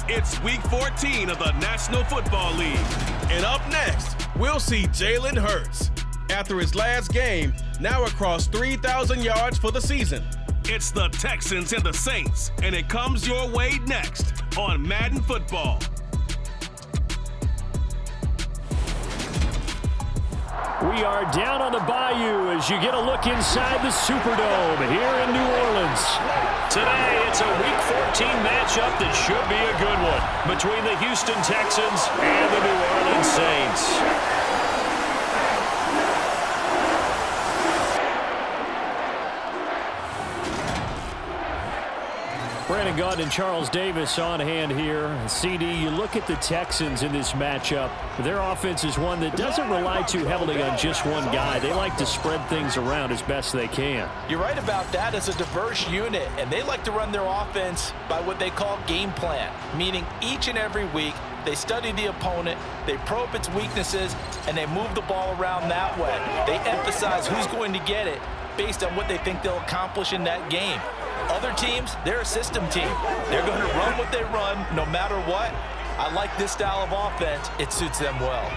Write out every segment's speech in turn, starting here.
It's Week 14 of the National Football League. And up next, we'll see Jalen Hurts. After his last game, now across 3,000 yards for the season. It's the Texans and the Saints, and it comes your way next on Madden Football. We are down on the bayou as you get a look inside the Superdome here in New Orleans. Today, it's a Week 14 matchup that should be a good one between the Houston Texans and the New Orleans Saints. Brandon Gaudin and Charles Davis on hand here. CD, you look at the Texans in this matchup. Their offense is one that doesn't rely too heavily on just one guy. They like to spread things around as best they can. You're right about that. It's a diverse unit, and they like to run their offense by what they call game plan, meaning each and every week they study the opponent, they probe its weaknesses, and they move the ball around that way. They emphasize who's going to get it based on what they think they'll accomplish in that game. Other teams, they're a system team. They're going to run what they run no matter what. I like this style of offense. It suits them well.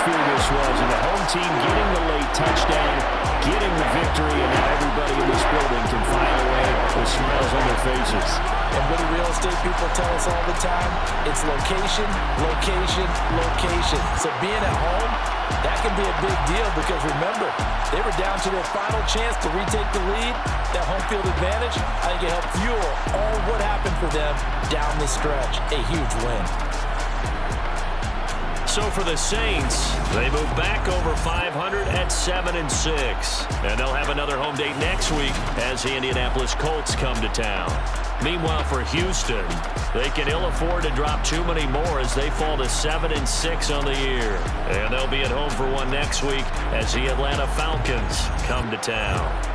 This was, and the home team getting the late touchdown, getting the victory, and now everybody in this building can file away with smiles on their faces. And what do real estate people tell us all the time? It's location, location, location. So being at home, that can be a big deal because remember, they were down to their final chance to retake the lead. That home field advantage, I think it helped fuel all what happened for them down the stretch. A huge win. So for the Saints, they move back over 500 at 7-6. And they'll have another home date next week as the Indianapolis Colts come to town. Meanwhile, for Houston, they can ill afford to drop too many more as they fall to 7-6 on the year. And they'll be at home for one next week as the Atlanta Falcons come to town.